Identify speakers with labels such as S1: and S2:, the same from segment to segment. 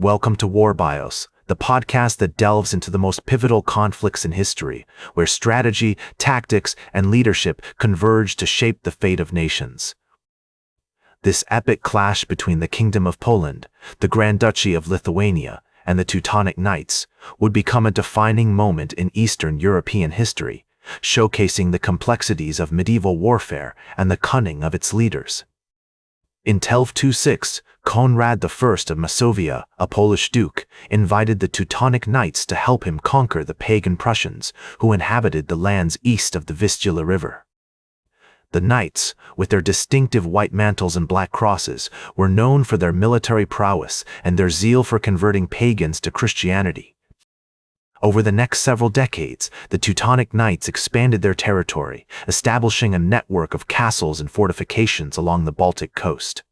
S1: Welcome to War Bios, the podcast that delves into the most pivotal conflicts in history, where strategy, tactics, and leadership converge to shape the fate of nations. This epic clash between the Kingdom of Poland, the Grand Duchy of Lithuania, and the Teutonic Knights would become a defining moment in Eastern European history, showcasing the complexities of medieval warfare and the cunning of its leaders. In 1226, Konrad I of Masovia, a Polish duke, invited the Teutonic Knights to help him conquer the pagan Prussians who inhabited the lands east of the Vistula River. The Knights, with their distinctive white mantles and black crosses, were known for their military prowess and their zeal for converting pagans to Christianity. Over the next several decades, the Teutonic Knights expanded their territory, establishing a network of castles and fortifications along the Baltic coast.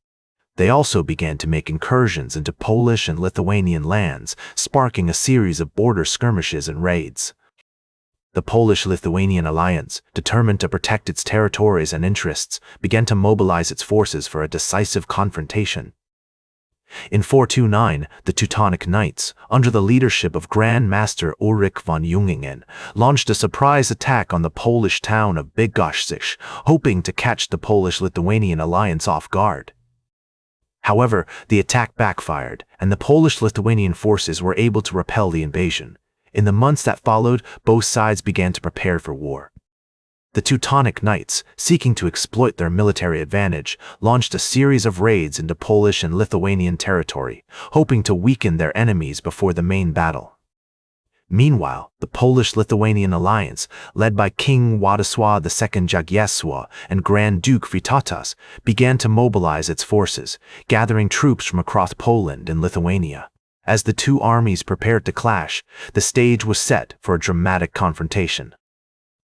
S1: They also began to make incursions into Polish and Lithuanian lands, sparking a series of border skirmishes and raids. The Polish-Lithuanian alliance, determined to protect its territories and interests, began to mobilize its forces for a decisive confrontation. In 429, the Teutonic Knights, under the leadership of Grand Master Ulrich von Jungingen, launched a surprise attack on the Polish town of Bydgoszcz, hoping to catch the Polish-Lithuanian alliance off guard. However, the attack backfired, and the Polish-Lithuanian forces were able to repel the invasion. In the months that followed, both sides began to prepare for war. The Teutonic Knights, seeking to exploit their military advantage, launched a series of raids into Polish and Lithuanian territory, hoping to weaken their enemies before the main battle. Meanwhile, the Polish-Lithuanian alliance, led by King Władysław II Jagiełło and Grand Duke Vytautas, began to mobilize its forces, gathering troops from across Poland and Lithuania. As the two armies prepared to clash, the stage was set for a dramatic confrontation.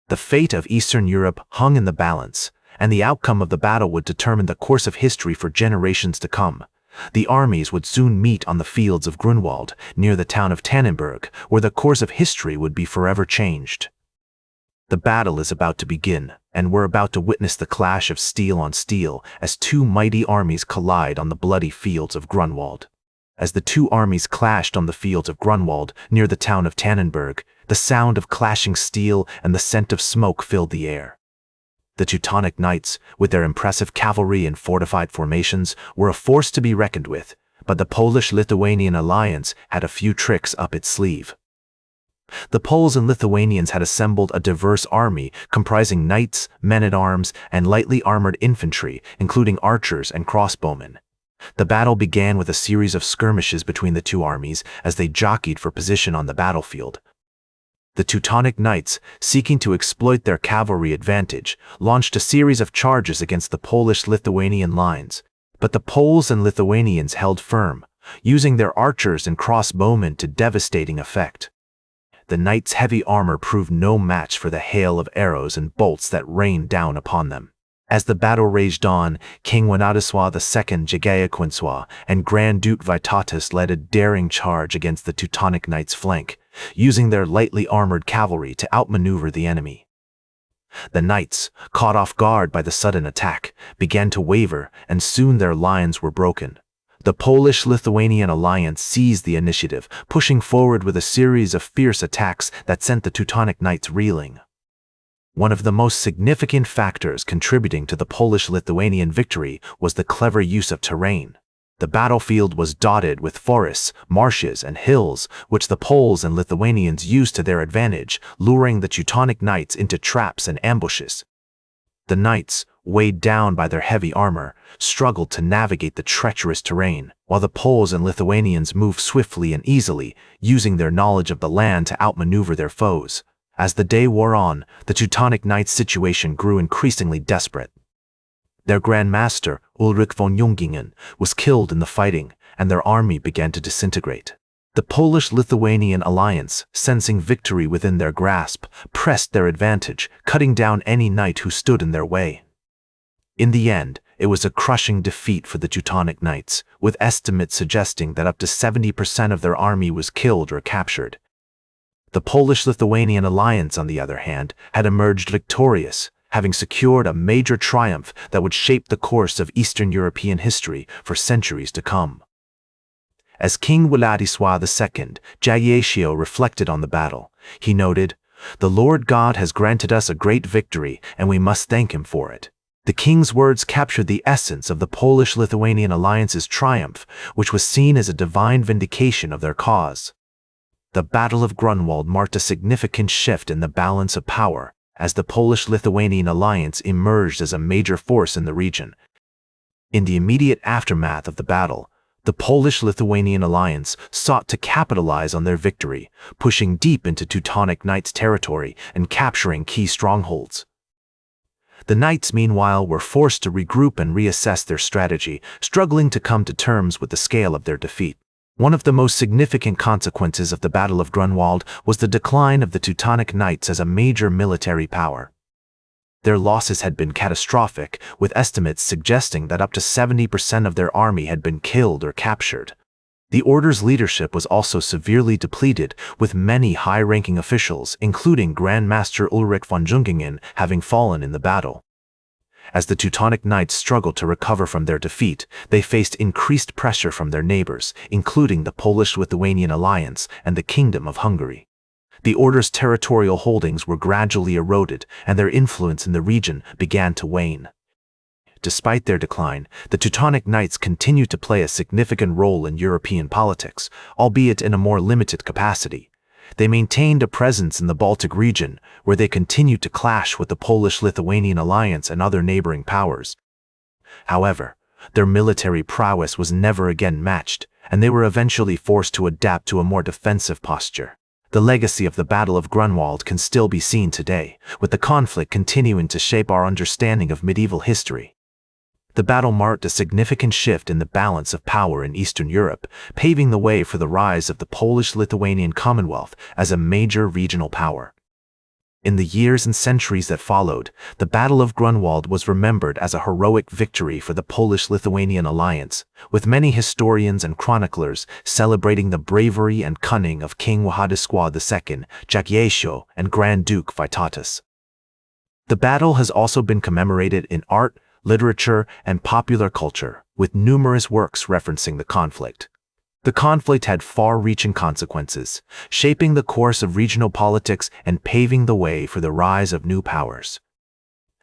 S1: The fate of Eastern Europe hung in the balance, and the outcome of the battle would determine the course of history for generations to come. The armies would soon meet on the fields of Grunwald, near the town of Tannenberg, where the course of history would be forever changed. The battle is about to begin, and we're about to witness the clash of steel on steel as two mighty armies collide on the bloody fields of Grunwald. As the two armies clashed on the fields of Grunwald, near the town of Tannenberg, the sound of clashing steel and the scent of smoke filled the air. The Teutonic Knights, with their impressive cavalry and fortified formations, were a force to be reckoned with, but the Polish-Lithuanian alliance had a few tricks up its sleeve. The Poles and Lithuanians had assembled a diverse army comprising knights, men-at-arms, and lightly armored infantry, including archers and crossbowmen. The battle began with a series of skirmishes between the two armies as they jockeyed for position on the battlefield. The Teutonic Knights, seeking to exploit their cavalry advantage, launched a series of charges against the Polish-Lithuanian lines, but the Poles and Lithuanians held firm, using their archers and crossbowmen to devastating effect. The Knights' heavy armor proved no match for the hail of arrows and bolts that rained down upon them. As the battle raged on, King Władysław II Jagiełło and Grand Duke Vytautas led a daring charge against the Teutonic Knights' flank, using their lightly armored cavalry to outmaneuver the enemy. The Knights, caught off guard by the sudden attack, began to waver, and soon their lines were broken. The Polish-Lithuanian alliance seized the initiative, pushing forward with a series of fierce attacks that sent the Teutonic Knights reeling. One of the most significant factors contributing to the Polish-Lithuanian victory was the clever use of terrain. The battlefield was dotted with forests, marshes, and hills, which the Poles and Lithuanians used to their advantage, luring the Teutonic Knights into traps and ambushes. The Knights, weighed down by their heavy armor, struggled to navigate the treacherous terrain, while the Poles and Lithuanians moved swiftly and easily, using their knowledge of the land to outmaneuver their foes. As the day wore on, the Teutonic Knights' situation grew increasingly desperate. Their Grand Master, Ulrich von Jungingen, was killed in the fighting, and their army began to disintegrate. The Polish-Lithuanian alliance, sensing victory within their grasp, pressed their advantage, cutting down any knight who stood in their way. In the end, it was a crushing defeat for the Teutonic Knights, with estimates suggesting that up to 70% of their army was killed or captured. The Polish-Lithuanian alliance, on the other hand, had emerged victorious, having secured a major triumph that would shape the course of Eastern European history for centuries to come. As King Władysław II, Jagiełło reflected on the battle. He noted, "The Lord God has granted us a great victory, and we must thank him for it." The king's words captured the essence of the Polish-Lithuanian alliance's triumph, which was seen as a divine vindication of their cause. The Battle of Grunwald marked a significant shift in the balance of power, as the Polish-Lithuanian alliance emerged as a major force in the region. In the immediate aftermath of the battle, the Polish-Lithuanian alliance sought to capitalize on their victory, pushing deep into Teutonic Knights territory and capturing key strongholds. The Knights, meanwhile, were forced to regroup and reassess their strategy, struggling to come to terms with the scale of their defeat. One of the most significant consequences of the Battle of Grunwald was the decline of the Teutonic Knights as a major military power. Their losses had been catastrophic, with estimates suggesting that up to 70% of their army had been killed or captured. The order's leadership was also severely depleted, with many high-ranking officials, including Grand Master Ulrich von Jungingen, having fallen in the battle. As the Teutonic Knights struggled to recover from their defeat, they faced increased pressure from their neighbors, including the Polish-Lithuanian alliance and the Kingdom of Hungary. The order's territorial holdings were gradually eroded, and their influence in the region began to wane. Despite their decline, the Teutonic Knights continued to play a significant role in European politics, albeit in a more limited capacity. They maintained a presence in the Baltic region, where they continued to clash with the Polish-Lithuanian alliance and other neighboring powers. However, their military prowess was never again matched, and they were eventually forced to adapt to a more defensive posture. The legacy of the Battle of Grunwald can still be seen today, with the conflict continuing to shape our understanding of medieval history. The battle marked a significant shift in the balance of power in Eastern Europe, paving the way for the rise of the Polish-Lithuanian Commonwealth as a major regional power. In the years and centuries that followed, the Battle of Grunwald was remembered as a heroic victory for the Polish-Lithuanian alliance, with many historians and chroniclers celebrating the bravery and cunning of King Władysław II, Jagiełło, and Grand Duke Vytautas. The battle has also been commemorated in art, literature, and popular culture, with numerous works referencing the conflict. The conflict had far-reaching consequences, shaping the course of regional politics and paving the way for the rise of new powers.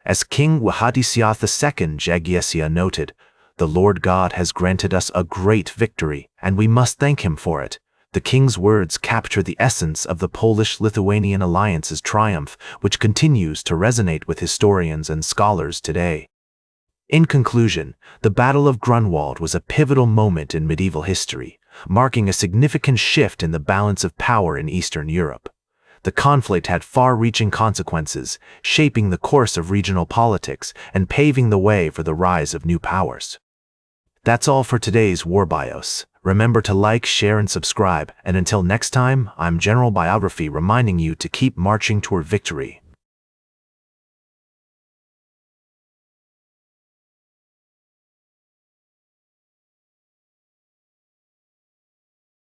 S1: As King Władysław II Jagiełło noted, "The Lord God has granted us a great victory, and we must thank him for it." The king's words capture the essence of the Polish-Lithuanian alliance's triumph, which continues to resonate with historians and scholars today. In conclusion, the Battle of Grunwald was a pivotal moment in medieval history, marking a significant shift in the balance of power in Eastern Europe. The conflict had far-reaching consequences, shaping the course of regional politics and paving the way for the rise of new powers. That's all for today's War Bios. Remember to like, share, and subscribe, and until next time, I'm General Biography reminding you to keep marching toward victory.